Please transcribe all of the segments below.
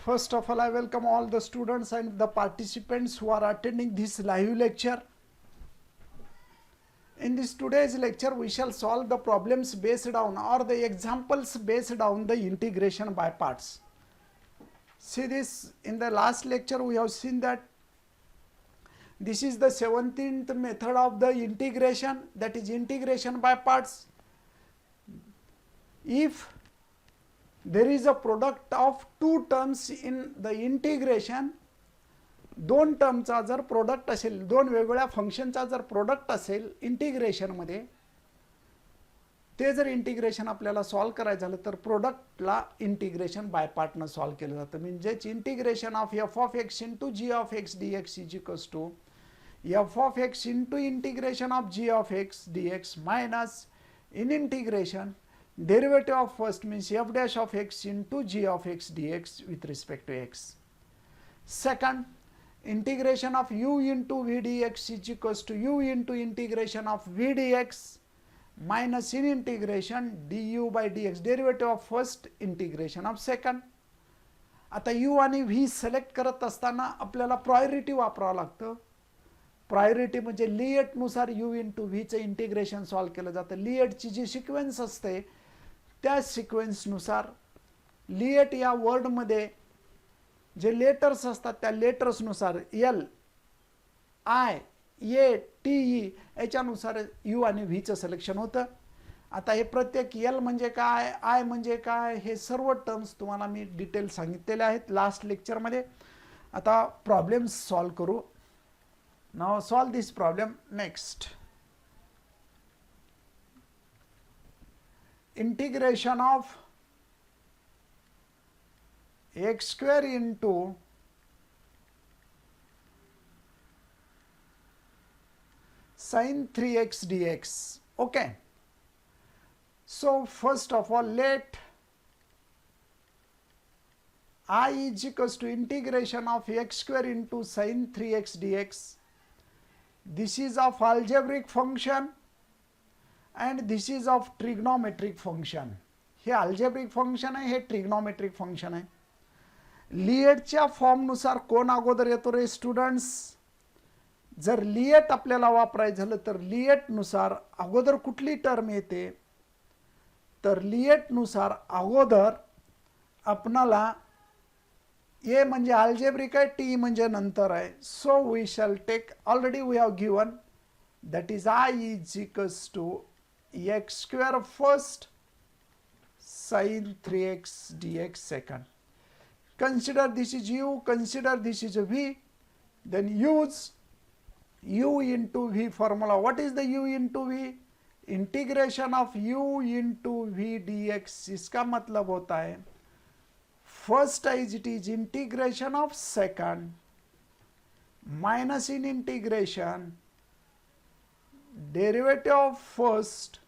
First of all, I welcome all the students and the participants who are attending this live lecture. In this today's lecture, we shall solve the problems based on or the examples based on the integration by parts. See this, in the last lecture we have seen that this is the 17th method of the integration, that is integration by parts. If there is a product of two terms in the integration, दोन टर्मचा जर product असेल, दोन वेगवेगळ्या फंक्शनचा जर product असेल इंटिग्रेशनमध्ये, ते जर इंटिग्रेशन आपल्याला सॉल्व करायचं झालं तर प्रोडक्टला इंटिग्रेशन बाय पार्टनं सॉल्व केलं जातं. म्हणजेच integration of F of x into g of x d x is equals to f of x into integration of g of x d x minus in integration derivative of first means f dash of x into g of x d x with respect to x. Second, integration of u into v dx is equals to u into integration of v dx minus in integration du by dx derivative of first integration of second. आता u आणि v select करत असताना आपल्याला priority वापरावं लागतं. Priority म्हणजे लिएट नुसार u into v चं इंटिग्रेशन सॉल्व केलं जातं. लिएटची जी सिक्वेन्स असते त्या सिक्वेन्सनुसार लिएट या वर्डमध्ये जे लेटर्स असतात त्या लेटर्सनुसार L I A T E याच्यानुसार यू आणि व्हीचं सिलेक्शन होतं. आता हे प्रत्येक एल म्हणजे काय, आय म्हणजे काय, हे सर्व टर्म्स तुम्हाला मी डिटेल सांगितलेले आहेत लास्ट लेक्चरमध्ये. आता प्रॉब्लेम्स सॉल्व करू. Now solve this problem. Next, integration of x square into sin 3x dx. Okay, so first of all let I is equals to integration of x square into sin 3x dx. This is of algebraic function and this is of trigonometric function. हे algebraic function आहे, हे trigonometric function आहे. लिएटच्या फॉर्मनुसार कोण अगोदर येतो रे students? जर लिएट आपल्याला वापरायचं झालं तर लिएटनुसार अगोदर कुठली टर्म येते? तर लिएटनुसार अगोदर आपणाला ए म्हणजे अल्जेब्रिक आहे, टी म्हणजे नंतर आहे. So we shall take, already we have given, that is I is equals to x square first sine 3x dx second. Consider this is u, consider this is a v, then use u into v formula. What is the u into v? Integration of u into v dx. इसका मतलब होता है first is it is integration of second minus in integration derivative of first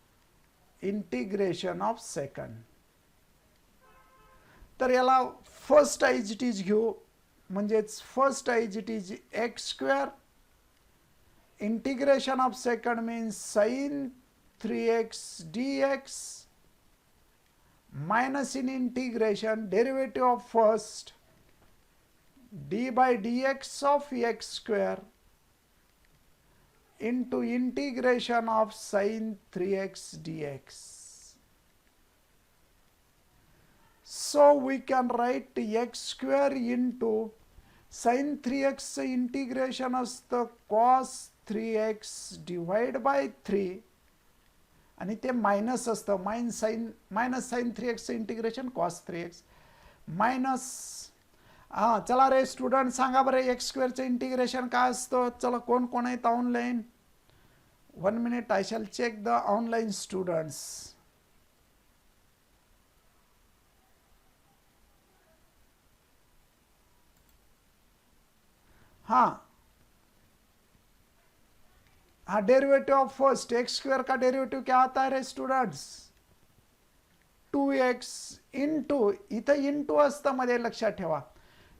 integration of second. तर याला first आयज it is घेऊ. म्हणजेच first आयज it is x square integration of second means sign 3x dx minus in integration derivative of first d by dx of x square into integration of sin 3x dx. So we can write x square into sin 3x integration असतं cos 3x divided by 3 आणि ते minus असतं minus sine 3x integration cos 3x minus. हां चला रे student सांगा बरं x स्क्वेअरचं integration काय असतं? चला कोण कोण आहेत online? 1 minute I shall check the online students. हाँ हाँ, derivative of first x square का डेरिवेटिव क्या आता है रे स्टूडेंट्स? 2x इंटू, इथं इंटू असतं मध्ये लक्षात ठेवा.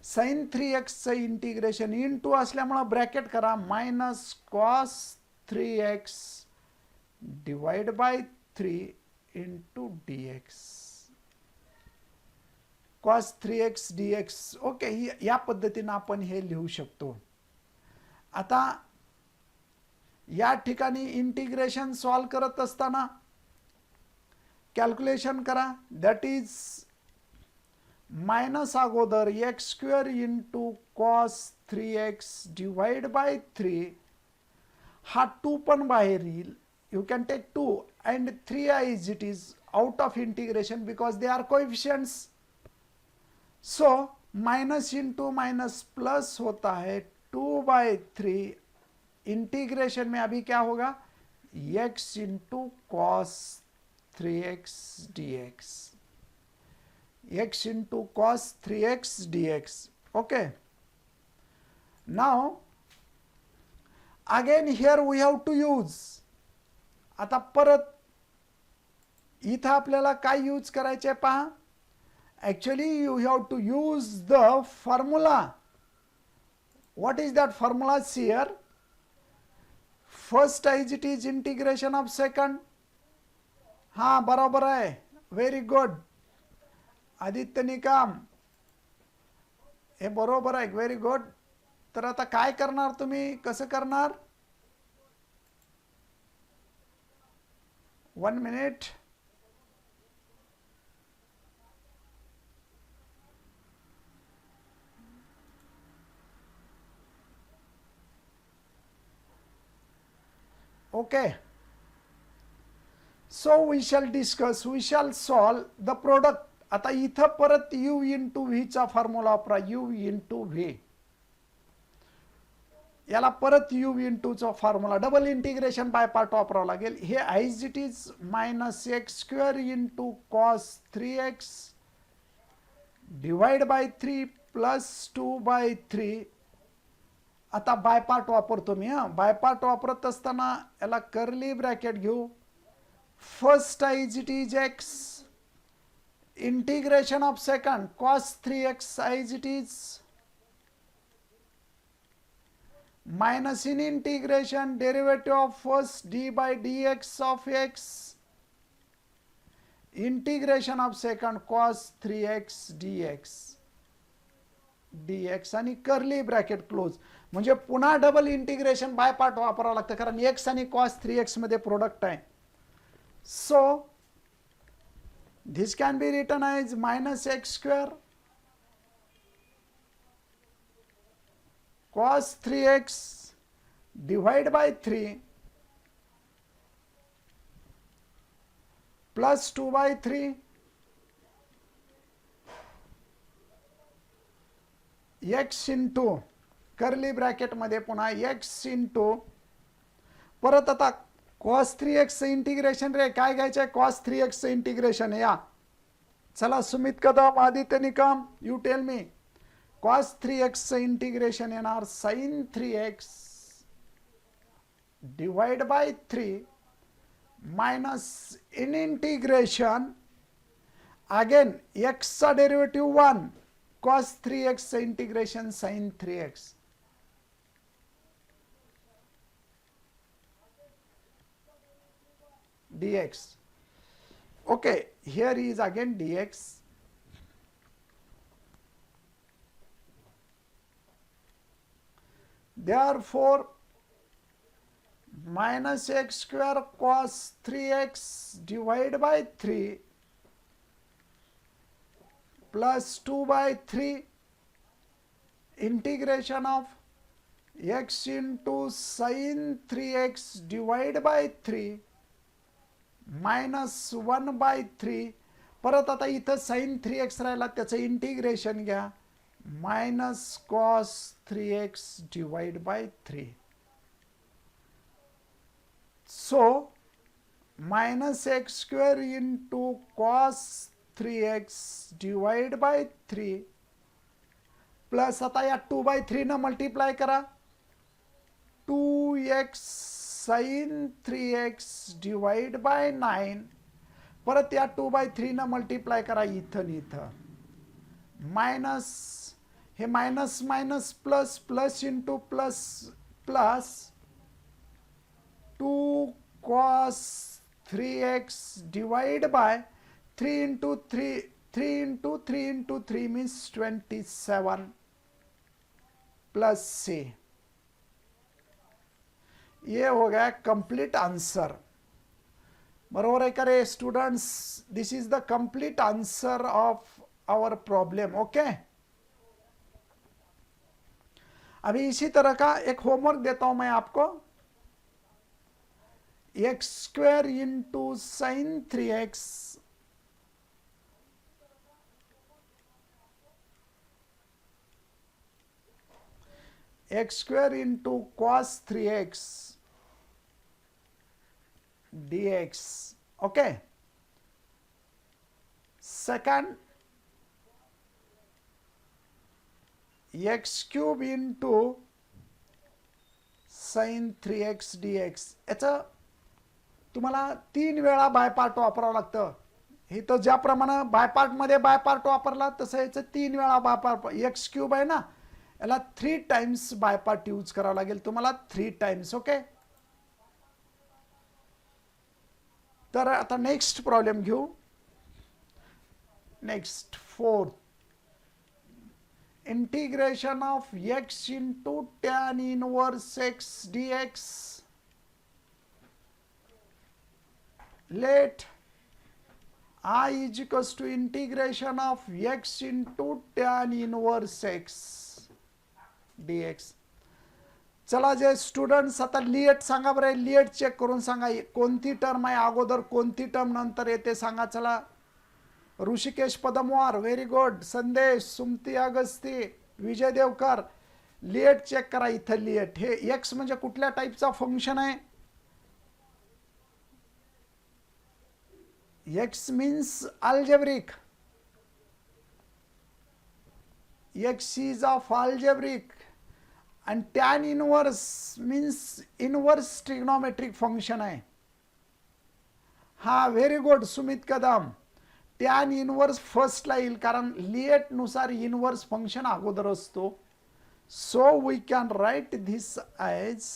साइन 3x इंटिग्रेशन इंटू असल्यामुळं ब्रॅकेट करा minus cos 3x divide by 3 into dx. Cos 3x dx. Okay, या पद्धतीनं आपण हे लिहू शकतो. आता या ठिकाणी इंटिग्रेशन सॉल्व करत असताना कॅल्क्युलेशन करा. दॅट इज मायनस अगोदर x square into cos 3x divide by 3. हा 2 पण बाहेर येईल. You can take 2 and 3 is it is out of integration because they are coefficients. So minus into minus plus होता है 2/3. इंटीग्रेशन में अभी क्या होगा, x into cos 3x dx. x into cos 3x dx. Okay, now again here we have to use. आता परत इथं आपल्याला काय यूज करायचे पहा. Actually you have to use the formula. What is that formula here? First as it is integration of second. हाँ बराबर आहे. Very good. आदित्य निकम हे बरोबर आहे. Very good. तर आता काय करणार तुम्ही, कसं करणार. 1 minute. Okay, so we shall discuss, we shall solve the product. आता इथं परत u इंटू व्ही चा फॉर्म्युला वापरा. u इंटू व्ही, याला परत u इंटू चा formula, double integration by part वापरावं लागेल. हे as it is minus x square into cos 3x divide by 3 plus 2/3. आता बाय पार्ट वापरतो मी. बाय पार्ट वापरत असताना याला कर्ली ब्रॅकेट घेऊ. First is it is x integration of second cos 3x is it is minus in integration derivative of first d by dx of x integration of second cos 3x dx आणि curly bracket close. म्हणजे पुन्हा double integration by part वापरावं लागतं कारण x आणि cos 3x मध्ये product आहे. So this can be written as minus x square cos 3x divide by 3 plus 2/3 x into curly bracket मध्ये पुन्हा x इंटू परत आता कॉस 3x इंटिग्रेशन रे. काय घ्यायचं आहे, कॉस 3x इंटिग्रेशन. या चला Sumit Kadam, Aditya Nikam, you tell me. Cos 3x integration येणार sine 3x divide by 3 minus in integration again x चा derivative 1 cos 3x integration sine 3x dx. Okay, here is again dx. Therefore minus x square cos 3x divided by 3 plus 2/3 integration of x into sin 3x divided by 3 minus 1/3. परत आता इथं sign 3x राहिला त्याचं integration घ्या. Minus cos 3x divide by 3. So minus x square into cos 3x divide by 3 plus आता या 2/3 न multiply करा 2x sign 3x divide bye 9. परत या 2/3 न मल्टिप्लाय करा इथं इथं. मायनस हे minus minus plus plus into plus plus 2 cos 3x divide by 3 into 3 3 into 3 means 27 plus C. ये हो गया कंप्लीट आंसर. बरोबर है करे students? This is the complete answer of our problem. Okay, अभी इसी तरह का एक होमवर्क देता हूं मैं आपको. X square into sine 3x x square into cos 3x dx. Okay. Second, x cube into sin 3x dx. याचं तुम्हाला 3 वेळा बाय पार्ट वापरावं लागतं. हे तर ज्याप्रमाणे बाय पार्ट मध्ये बाय पार्ट वापरला तसं याचं 3 वेळा बाय पार्ट. एक्स क्यूब आहे ना, याला 3 टाइम्स बाय पार्ट यूज करावं लागेल तुम्हाला, 3 टाइम्स. ओके, तर आता नेक्स्ट प्रॉब्लेम घेऊ. Next 4, integration of x into tan inverse x dx. Let I is equals to integration of x into tan inverse x dx. चला जे स्टुडंट्स आता लिएट सांगा बरं. लिएट चेक करून सांगा कोणती टर्म आहे अगोदर, कोणती टर्म नंतर येते सांगा. चला, ऋषिकेश पदमवार, व्हेरी गुड. संदेश, सुमती अगस्ती, विजय देवकर. लिएट चेक करा इथं. लिएट हे एक्स म्हणजे कुठल्या टाईपचा फंक्शन आहे? x means algebraic. x is of algebraic and tan inverse means inverse trigonometric function आहे. हा, very good Sumit Kadam. tan inverse फर्स्टला येईल कारण लिएट नुसार इनवर्स फंक्शन अगोदर असतो. So we can write this as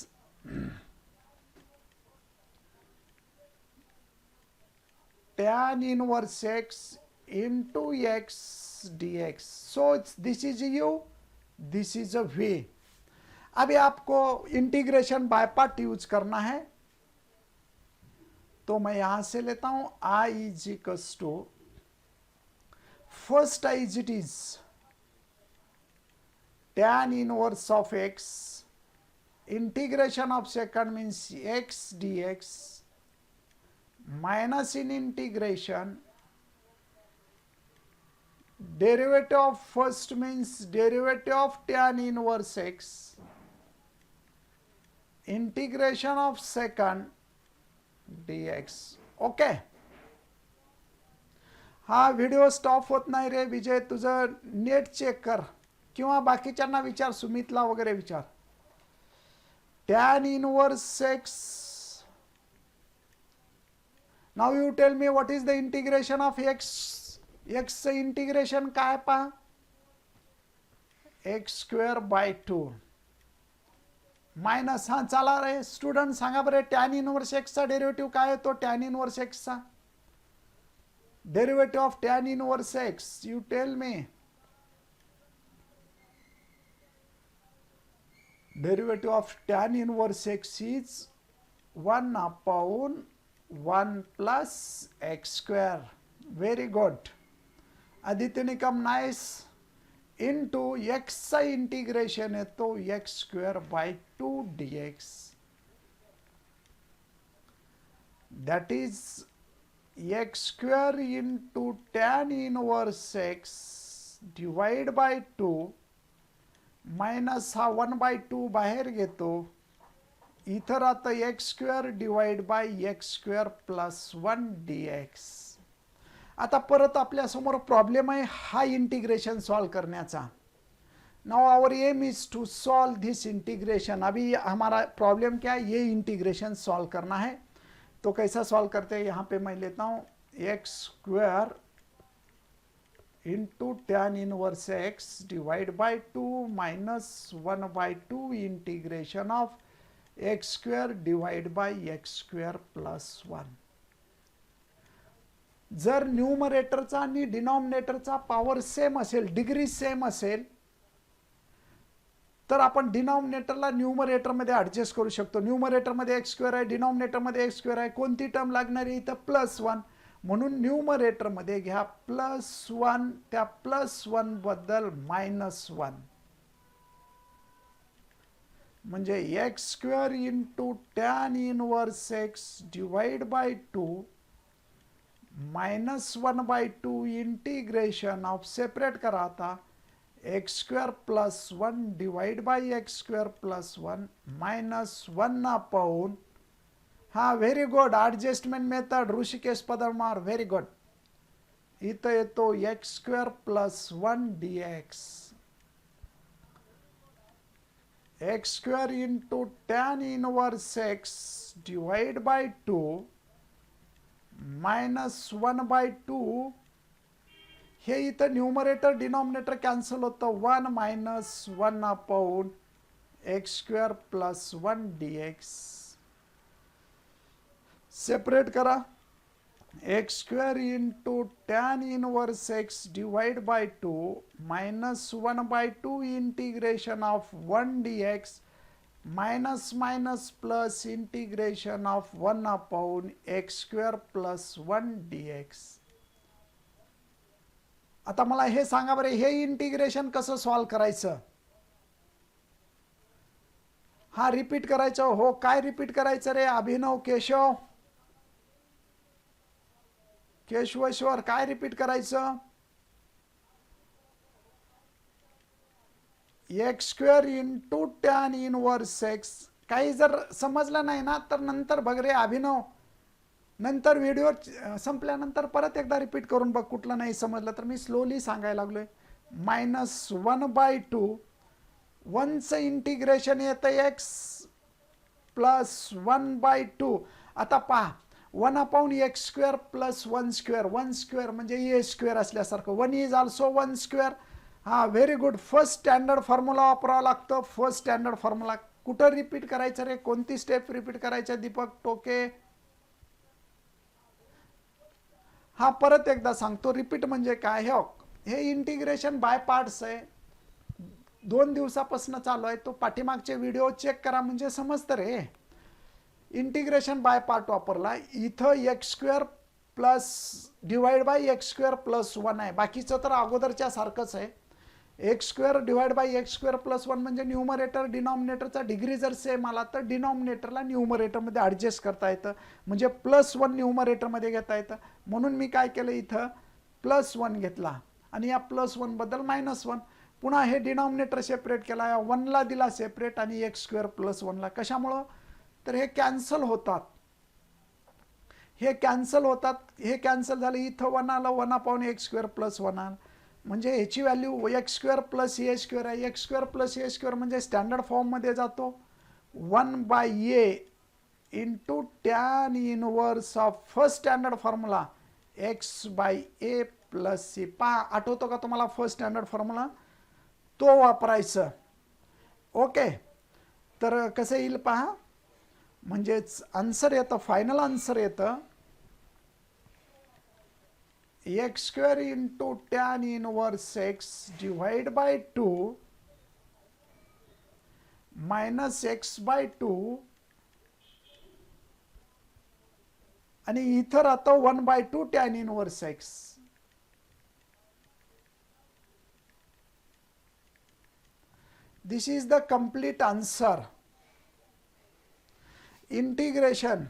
tan inverse x into x dx. So this is u, this is a v. अभी आपको इंटीग्रेशन बाय पार्ट यूज करना है, तो मैं यहां से लेता हूं I is equals to, first I is it is tan inverse of x, integration of second means x dx, minus in integration, derivative of first means derivative of tan inverse x, integration of second dx. Okay, हा video stop होत नाही रे विजय. तुझं net check कर किंवा बाकीच्यांना विचार, सुमितला वगैरे विचार. tan inverse x. Now you tell me what is the integration of x. x integration काय पहा, x square by 2 मायनस. हा चला रे स्टुडंट सांगा बरे tan इनवर्स x चा डेरिव्हेटिव्ह काय येतो? tan इनवर्स x चा derivative of tan inverse x, you tell me. Derivative of tan inverse x is 1 upon 1 plus x square. Very good. Aditya Nikam, nice. Into x चा integration येतो x square by 2 dx. That is x square into tan inverse x divide by 2 minus हा 1 by 2 बाहेर घेतो. इथं आता x square divide by x square plus 1 dx. आता परत आपल्या समोर प्रॉब्लेम आहे हा इंटिग्रेशन सॉल्व करण्याचा. Now our aim is to solve this integration. अभी हमारा प्रॉब्लम क्या है, ये इंटीग्रेशन सॉल्व करना है. तो कैसा सॉल्व करते हैं, यहाँ पे मैं लेता हूँ x square into tan inverse x divide by 2 minus 1/2 integration of x square divide by x square plus 1. जर न्यूमरेटरचा आणि डिनॉमिनेटरचा पॉवर सेम असेल, डिग्री सेम असेल, तर आपण डिनॉमिनेटरला न्यूमरेटरमध्ये ॲडजस्ट करू शकतो. न्यूमरेटरमध्ये एक्स स्क्वेअर आहे, डिनॉमिनेटरमध्ये एक्स स्क्वेअर आहे, कोणती टर्म लागणार आहे इथं? +1. म्हणून न्यूमरेटरमध्ये घ्या +1, त्या +1 बद्दल -1, म्हणजे x square into tan inverse x divide by 2 -1/2 integration of, separate करा आता, x square +1 divide by x square +1 -1 upon, हा very good, adjustment method Rishikesh Padmar, very good. इथं येतो x square +1 dx, x square into tan inverse x divide by 2 -1/2, हे इथं numerator denominator cancel होतं, 1 - 1 upon x square +1 dx. Separate करा, x square into tan inverse x divide by 2 -1/2 integration of 1 dx minus minus plus integration of 1 upon x square +1 dx. आता मला हे सांगा बरं, हे इंटिग्रेशन कसं सॉल्व करायचं? हा रिपीट करायचं. हो, काय रिपीट करायचं रे अभिनव, केशव, केशवेश्वर, काय रिपीट करायचं? X square into tan inverse x. काही जर समजलं नाही ना तर नंतर बघ रे अभिनव, नंतर व्हिडिओ संपल्यानंतर परत एकदा रिपीट करून बघ, कुठलं नाही समजलं तर. मी स्लोली सांगायला लागलोय. -1/2, 1चं इंटिग्रेशन येतं एक्स प्लस 1/2. आता पहा, 1 upon x square plus 1 square, 1 square म्हणजे ए स्क्वेअर असल्यासारखं, 1 इज ऑल्सो 1 स्क्वेअर. हा very good, first standard formula वापरावा लागतं. फर्स्ट स्टँडर्ड फॉर्म्युला कुठं रिपीट करायचं रे? कोणती स्टेप रिपीट करायचं दीपक टोके? हा परत एकदा सांगतो, रिपीट म्हणजे काय. हे इंटिग्रेशन बाय पार्ट्स आहे, 2 दिवसापासून चालू आहे. तो पाठीमागचे व्हिडिओ चेक करा म्हणजे समजतं रे. इंटिग्रेशन बाय पार्ट वापरला. इथं x square plus divide by x square +1 आहे, बाकीचं तर अगोदरच्या सारखंच आहे. X square divide by x square +1 म्हणजे न्यूमरेटर डिनॉमिनेटरचा डिग्री जर सेम आला तर डिनॉमिनेटरला न्यूमरेटरमध्ये ॲडजस्ट करता येतं, म्हणजे +1 न्यूमरेटरमध्ये घेता येतं. म्हणून मी काय केलं, इथं +1 घेतला आणि या +1 बद्दल -1. पुन्हा हे डिनॉमिनेटर सेपरेट केला, या 1ला दिला सेपरेट आणि एक्स स्क्वेअर +1ला. कशामुळं? तर हे कॅन्सल होतात, हे कॅन्सल होतात, हे कॅन्सल झालं. इथं 1 आलं, 1 अपॉन एक्स स्क्वेअर +1 आलं, म्हणजे ह्याची value x square plus a square आहे. X square plus a square म्हणजे स्टँडर्ड फॉर्ममध्ये जातो, 1/a into tan inverse of first standard formula x/a + c. पहा, आठवतो का तुम्हाला फर्स्ट स्टँडर्ड फॉर्म्युला? तो वापरायचं. ओके, तर कसं येईल पहा, म्हणजेच आन्सर येतं, फायनल आन्सर येतं x square into tan inverse x divide by 2 minus x/2 आणि इथं राहतं 1/2 tan inverse x. This is the complete answer. Integration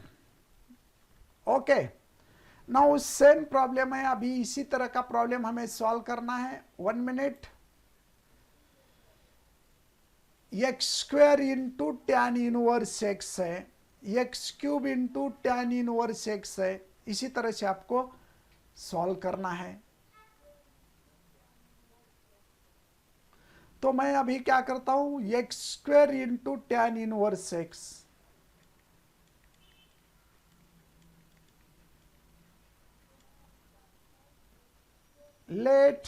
okay. Now same problem है, अभी इसी तरह का प्रॉब्लम हमें सॉल्व करना है. 1 minute. X square into tan inverse x है, x cube into tan inverse x है. इसी तरह से आपको सॉल्व करना है. तो मैं अभी क्या करता हूं, x square into tan inverse x, late.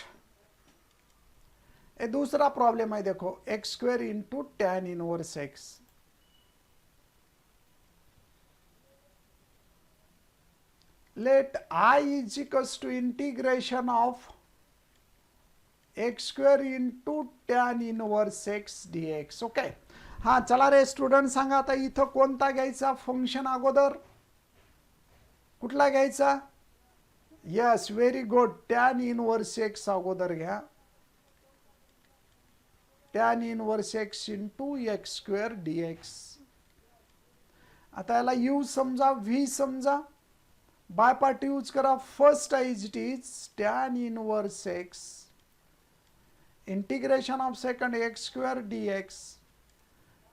ये दूसरा प्रॉब्लम है, देखो x square into tan inverse x. let I is equals to integration of x square into tan inverse x dx. Okay, हा चला रे स्टुडंट सांगा आता इथं कोणता घ्यायचा फंक्शन अगोदर, कुठला घ्यायचा? Yes, very good, tan inverse x अगोदर घ्या, tan inverse x into x square d x. आता याला यू समजा, व्ही समजा, बाय पार्ट यूज करा. First is it is tan inverse x integration of second x square d x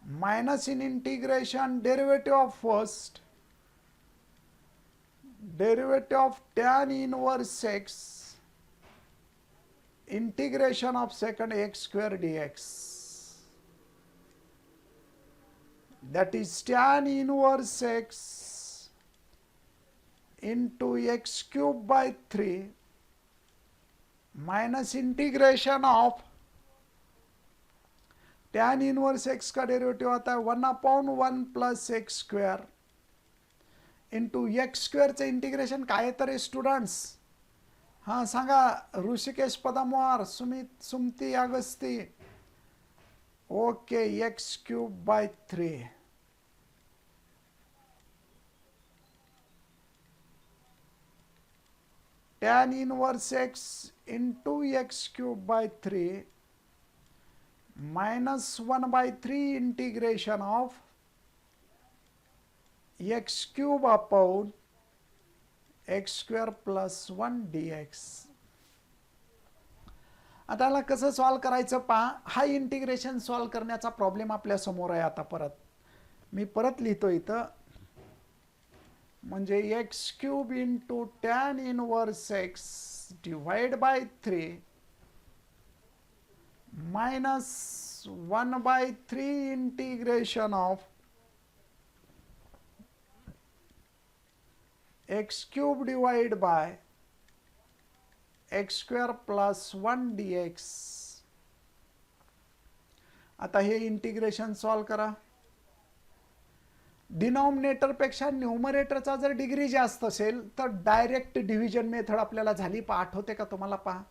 minus in integration derivative of first, derivative of tan inverse x integration of second x square dx, that is tan inverse x into x cube by 3 minus integration of tan inverse x का derivative आता है 1/1 plus x square into x स्क्वेअरचं integration काय तर students, हां सांगा. Rishikesh Padamor, Sumati Agasti. Okay, x cube by 3 tan inverse x into x cube by 3 minus 1/3 integration of x cube upon x square plus 1 dx. आता याला कसं सॉल्व करायचं पहा. हा इंटिग्रेशन सॉल्व करण्याचा प्रॉब्लेम आपल्या समोर आहे. आता परत मी परत लिहितो इथं, म्हणजे x cube into tan inverse x divide by 3 minus 1/3 integration of x cube divided by x square plus 1 dx. आता हे इंटिग्रेशन सॉल्व करा. डिनॉमिनेटर पेक्षा न्यूमरेटरचा जर डिग्री जास्त असेल तर डायरेक्ट डिव्हिजन मेथड आपल्याला झाली. आठवते का तुम्हाला? पहा,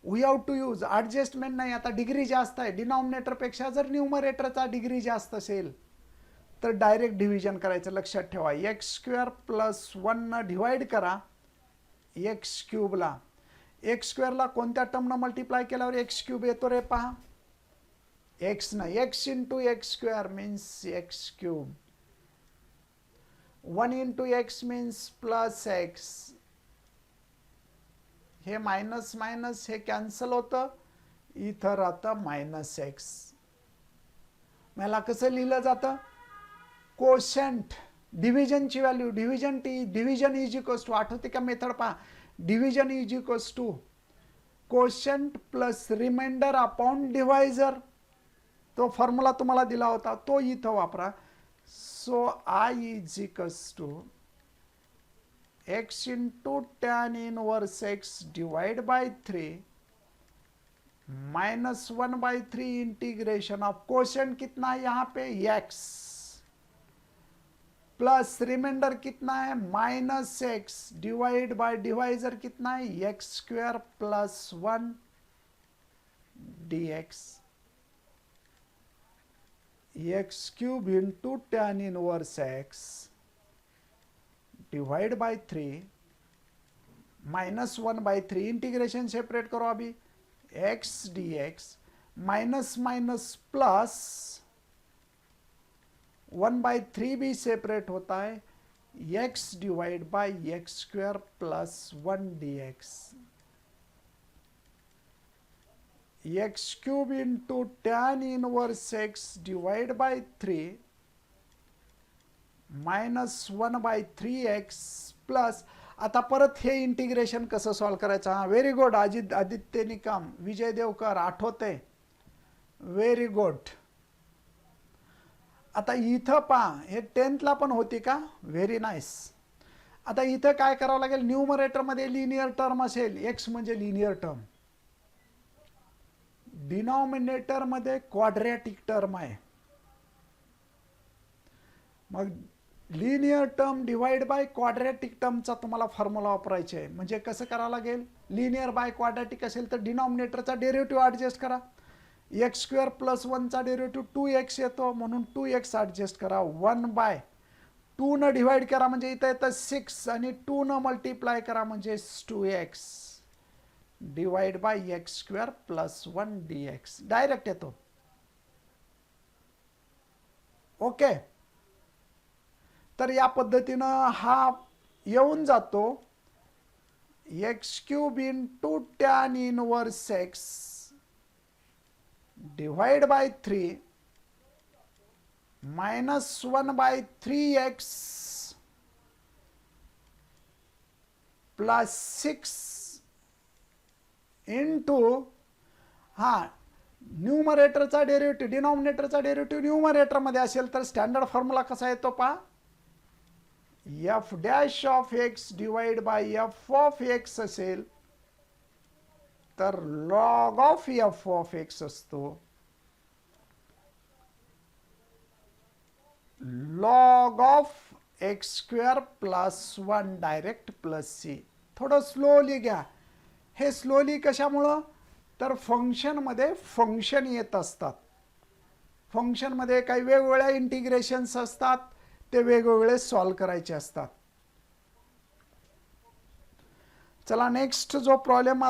we have to use adjustment नाही. आता डिग्री जास्त आहे, डिनॉमिनेटर पेक्षा जर न्यूमरेटरचा डिग्री जास्त असेल तर डायरेक्ट डिव्हिजन करायचं. लक्षात ठेवा, एक्स स्क्वेअर प्लस 1 न डिवाइड करा एक्स क्यूबला. एक्स स्क्वेअरला कोणत्या टर्मनं मल्टिप्लाय केल्यावर एक्स क्यूब येतो रे? पहा, एक्स न. X into x square means x cube, 1 into x means plus x. हे मायनस मायनस हे कॅन्सल होतं, इथं राहतं मायनस एक्स. मला कसं लिहिलं जातं? कोशंट, डिव्हिजनची value, division is equals to, आठवते का मेथड? पहा, division is equals to quotient plus remainder upon divisor. तो फॉर्म्युला तुम्हाला दिला होता, तो इथं वापरा. So I is equals to x into tan inverse x divide by 3 minus 1/3 integration of quotient कितना है यहाँ पे एक्स, प्लस रिमाइंडर कितना है minus x, divide by divisor कितना है x square plus 1 dx. X cube into tan inverse x divide by 3 minus 1/3 integration separate करो अभी x dx minus minus plus 1/3 भी सेपरेट होता है x divide by x square plus 1 dx. X cube into tan inverse x divide by 3 minus 1/3 x plus. आता परत हे integration कसं solve करायचं? हा, व्हेरी गुड. आदित्य निकम, विजय देवकर, आठवते, व्हेरी गुड. आता इथं पहा, हे 10th ला पण होती का? Very nice. आता इथं काय करावं लागेल? न्यूमरेटर मध्ये लिनियर टर्म असेल, एक्स म्हणजे लिनियर टर्म, डिनॉमिनेटर मध्ये क्वाड्रॅटिक टर्म आहे. मग linear term divide by quadratic टर्मचा तुम्हाला फॉर्म्युला वापरायचा आहे. म्हणजे कसं करावं लागेल, लिनियर बाय क्वाड्रॅटिक असेल तर डिनॉमिनेटरचा डेरिव्हेटिव्ह ॲडजस्ट करा. एक्स स्क्वेअर प्लस 1चा डेरिव्हेटिव्ह 2x येतो, म्हणून 2x ॲडजस्ट करा. 1/2 न डिवाइड करा म्हणजे इथं येतं 6 आणि 2 न मल्टिप्लाय करा म्हणजे 2x divide by x square plus 1 dx direct येतो. ओके, तर या पद्धतीनं हा येऊन जातो x³ into tan inverse x divide by 3 minus 1/3x plus 6 into न्यूमरेटरचा डेरिव्हेटिव्ह डिनॉमिनेटरचा डेरिव्हेटिव्ह न्यूमरेटरमध्ये असेल तर स्टँडर्ड फॉर्म्युला कसा येतो पहा, F dash of x divide by F of x असेल तर log of F of x असतो. Log of x square plus 1 direct plus C. थोडं स्लोली घ्या. हे स्लोली कशामुळं, तर फंक्शनमध्ये फंक्शन येत असतात. फंक्शनमध्ये काही वेगवेगळ्या इंटिग्रेशन्स असतात, ते वेगवेगळे सॉल्व करायचे असतात. चला नेक्स्ट जो प्रॉब्लेम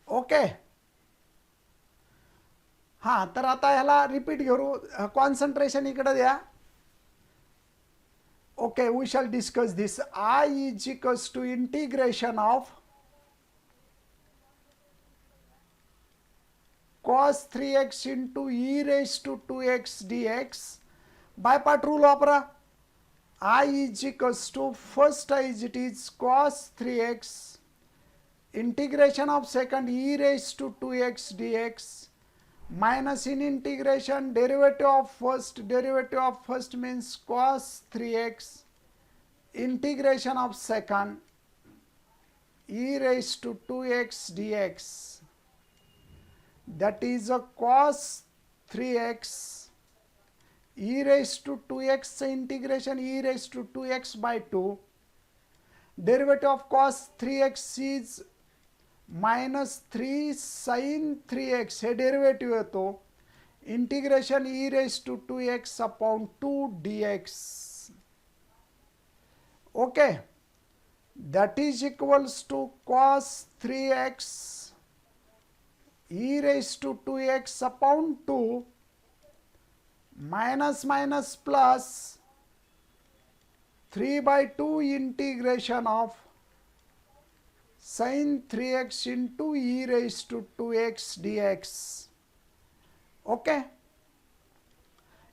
ओके. तर आता ह्याला रिपीट करू, कॉन्सन्ट्रेशन इकडे द्या. Okay, we shall discuss this. I is equals to integration of cos 3x into e raised to 2x dx. By part rule वापरा. I is equals to first as it is cos 3x integration of second e raised to 2x dx minus in integration derivative of first means cos 3x integration of second e raised to 2x dx, that is a cos 3x e raised to 2x integration e raised to 2x by 2. Derivative of cos 3x is minus 3 sin 3x, हे derivative येतो. Integration e raised to 2x upon 2 dx. Okay, that is equals to cos 3x e raised to 2x upon 2 minus minus plus 3/2 integration of sin 3x into e raised to 2x dx. Okay,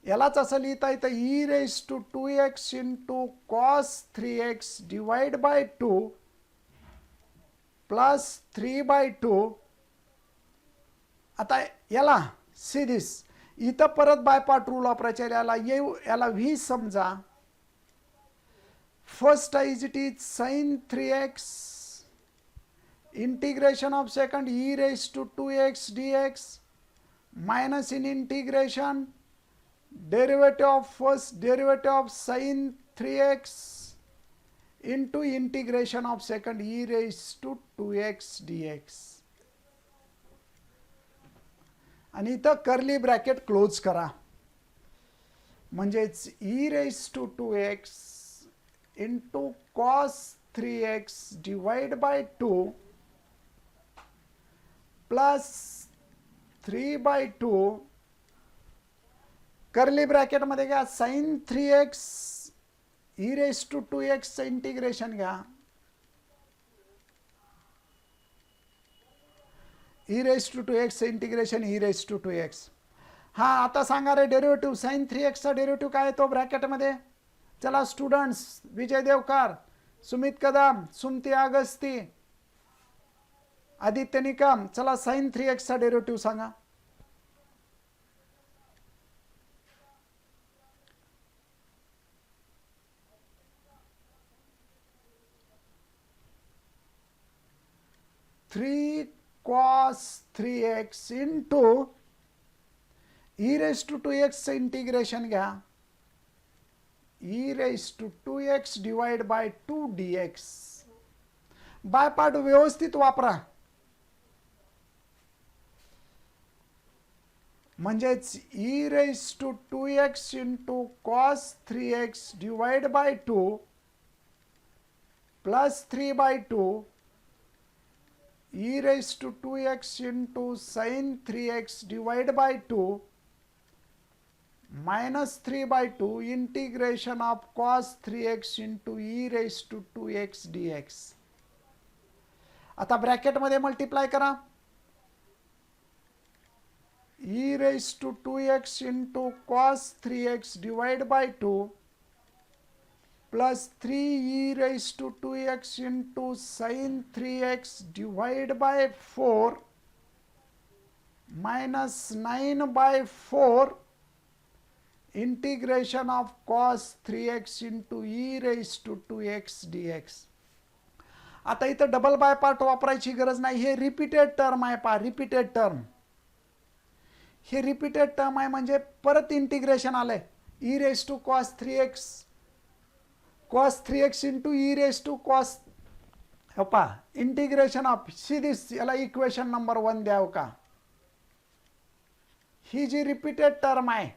यालाच असं लिहिता येतं e raised to 2x into cos 3x divide by 2 plus 3/2. आता याला see this, इथं परत bye part rule वापरायचा. याला व्ही समजा. First is it is sin 3x integration of second e raised to 2x dx minus in integration derivative of first derivative of sin 3x into integration of second e raised to 2x dx. आणि इथं curly bracket close करा. म्हणजेच e raised to 2x into cos 3x divide by 2 plus 3/2 curly ब्रॅकेटमध्ये घ्या. sin 3x e raised to 2x चं integration घ्या. e raised to 2x integration e raised to 2x. आता सांगा रे derivative sin 3x चा derivative काय येतो ब्रॅकेटमध्ये. चला स्टुडंट्स, विजय देवकर, सुमित कदम, सुमती अगस्ती, आदित्य निकम, चला sin 3x चा डेरिव्हेटिव्ह सांगा. 3 cos 3x into e raised to 2x integration घ्या, e raised to 2x divide by 2 dx. By part व्यवस्थित वापरा, म्हणजेच e raised to 2x into cos 3x divide by 2 plus 3 by 2 e raised to 2x into sin 3x divide by 2 minus 3 by 2 integration of cos 3x into e raised to 2x dx. आता bracket मध्ये multiply करा, e raised to 2x into cos 3x divide by 2 plus 3e raised to 2x into sin 3x divide by 4 minus 9 by 4 integration of cos 3x into e raised to 2x dx. आता इथं double by part वापरायची गरज नाही, हे repeated term आहे पहा, repeated term. हे repeated term आहे म्हणजे परत इंटिग्रेशन आलंय, e raised to cos 3x into e raised to cos, हो पहा इंटिग्रेशन ऑफ सीधीच याला इक्वेशन नंबर 1 द्याव का. ही जी रिपीटेड टर्म आहे,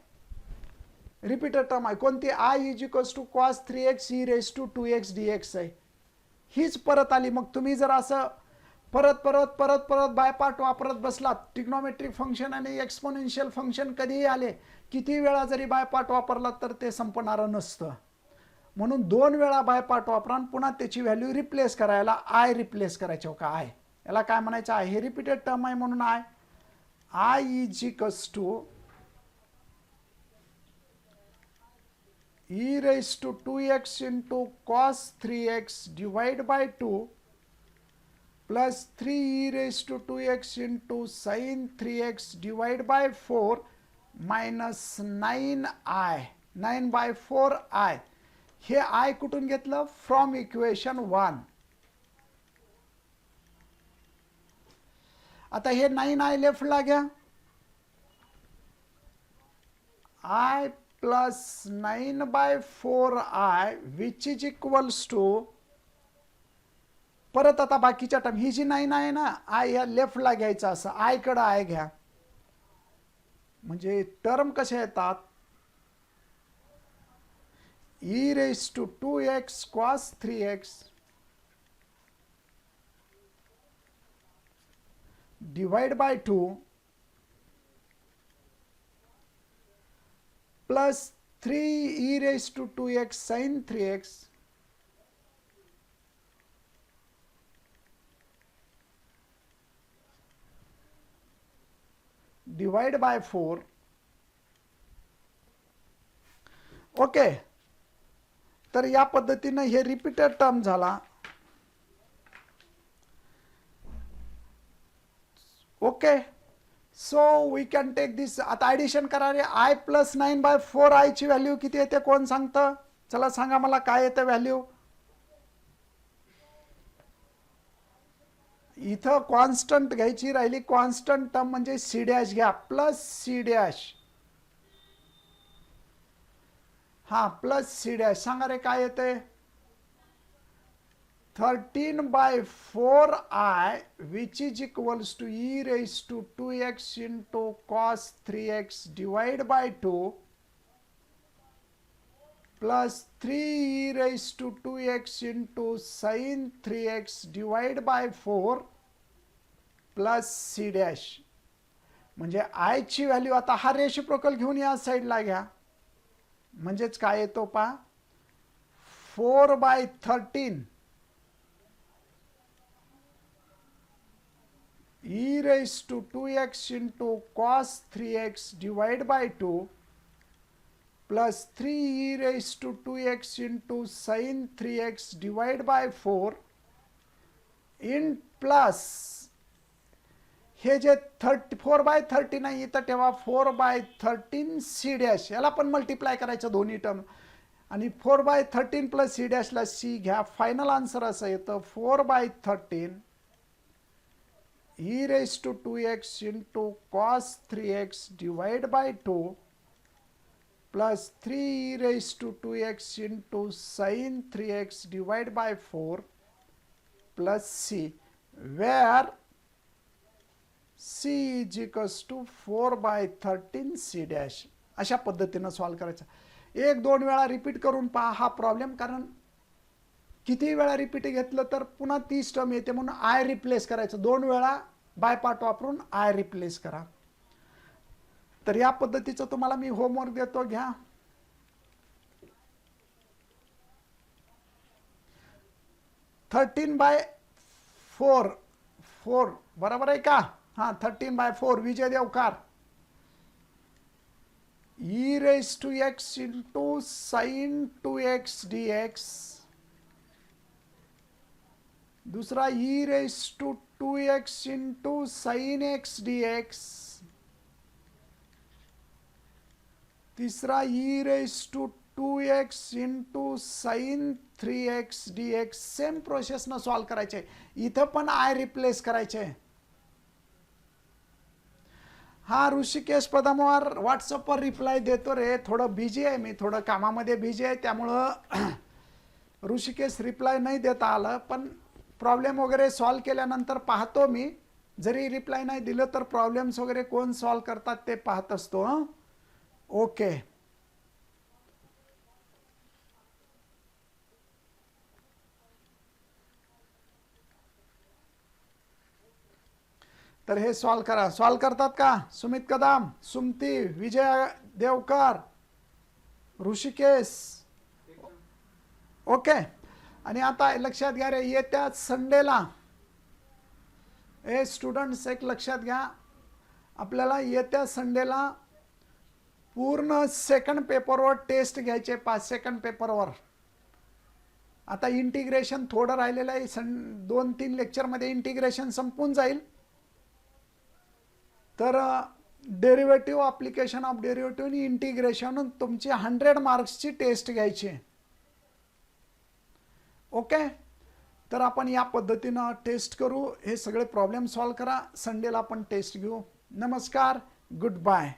रिपीटेड टर्म आहे कोणती, i is equals to cos 3x e raised to 2x dx आहे, हीच परत आली. मग तुम्ही जर असं परत परत परत परत बाय पार्ट वापरत बसलात, ट्रिग्नोमेट्रिक फंक्शन आणि एक्सपोनेन्शियल फंक्शन कधीही आले, किती वेळा जरी बाय पार्ट वापरलात तर ते संपणारं नसतं. म्हणून 2 वेळा बाय पार्ट वापरा आणि पुन्हा त्याची व्हॅल्यू रिप्लेस करायला आय रिप्लेस करायचे हो का, आय याला काय म्हणायचं, आय हे रिपीटेड टर्म आहे म्हणून I is equals to e raised to 2x into cos 3x divide by 2 plus 3e raised to 2x into sin 3x divide by 4 minus 9i 9 by 4i. हे i कुठून घेतलं, from equation 1. आता हे 9i लेफ्टला घ्या, i plus 9 by 4i which is equals to, परत आता बाकीच्या term, ही जी 9 आहे ना, आय या लेफ्टला घ्यायचं, असं आय कडे आय घ्या, म्हणजे टर्म कशा येतात, e raised to 2x cos 3x divide by 2 plus 3e raised to 2x sin 3x divide by 4. Okay, तर या पद्धतीने हे रिपीटेड टर्म झाला. Okay, so we can take this. आता ॲडिशन करा रे, आय प्लस 9 बाय 4i ची value किती येते, कोण सांगतं, चला सांगा मला काय येते व्हॅल्यू. इथं कॉन्स्टंट घ्यायची राहिली, कॉन्स्टंट टर्म म्हणजे सी डॅश घ्या, प्लस सी डॅश, हा प्लस सी डॅश, सांगा रे काय येते, 13 by 4i which is equals to e raised to 2x into cos 3x divide by 2 plus 3e raised to 2x into sin 3x divide by 4 plus c dash. म्हणजे i ची value, आता हा reciprocal घेऊन या साईडला घ्या, म्हणजेच काय येतो पहा, 4 by 13 e raised to 2x into cos 3x divide by 2 plus 3e raised to 2x into sin 3x divide by 4 in plus हे जे 4 by 13 आहे इथं ठेवा, 4 by 13 c डॅश, याला पण मल्टिप्लाय करायचं दोन्ही टर्म, आणि 4 by 13 प्लस c डॅशला c घ्या, फायनल आन्सर असं येतं 4 by 13 e raised to 2x into cos 3x divided by 2 plus 3 e raised to 2x into sin 3x divided by 4 plus c, where c is equals to 4 by 13 c dash. अशा पद्धतीनं solve करायचं. एक दोन वेळा repeat करून पहा हा problem, कारण किती वेळा रिपीट घेतलं तर पुन्हा तीच टर्म येते, म्हणून आय रिप्लेस करायचं. दोन वेळा बाय पार्ट वापरून आय रिप्लेस करा. तर या पद्धतीचं तुम्हाला मी होमवर्क देतो, घ्या. थर्टीन बाय फोर बरोबर आहे का? हां, 13/4 विजय देवकार. e raised to x into sin 2x dx, दूसरा e raised to 2x into sin x dx, तीसरा e raised to 2x into sin 3x dx. Same प्रोसेसनं सॉल्व करायचे. इथं पण आय रिप्लेस करायचे. हा, ऋषिकेश पदामवार व्हॉट्सअपवर रिप्लाय देतो रे. थोडं बिझी आहे मी, थोडं कामामध्ये बिझी आहे, त्यामुळं ऋषिकेश रिप्लाय नाही देता आलं. पण प्रॉब्लेम वगैरे सॉल्व केल्यानंतर पाहतो मी. जरी रिप्लाय नाही दिलं तर प्रॉब्लेम्स वगैरे कोण सॉल्व करतात ते पाहत असतो. हं, ओके. तर हे सॉल्व करा. सॉल्व करतात का? सुमित कदम, सुमती, विजय देवकर, ऋषिकेश. ओके. आणि आता लक्षात घ्या रे, येत्या संडेला स्टुडंट्स एक लक्षात घ्या, आपल्याला येत्या संडेला पूर्ण सेकंड पेपरवर टेस्ट घ्यायचे. 5 सेकंड पेपरवर. आता इंटिग्रेशन थोडं राहिलेलं आहे. 2-3 लेक्चरमध्ये इंटिग्रेशन संपून जाईल. तर डेरिव्हेटिव्ह, ॲप्लिकेशन ऑफ डेरिव्हेटिव्ह आणि इंटिग्रेशन तुमची 100 मार्क्सची टेस्ट घ्यायची. ओके. तर आपण या पद्धतीनं टेस्ट करू. हे सगळे प्रॉब्लेम सॉल्व करा. संडेला आपण टेस्ट घेऊ. नमस्कार, गुड बाय.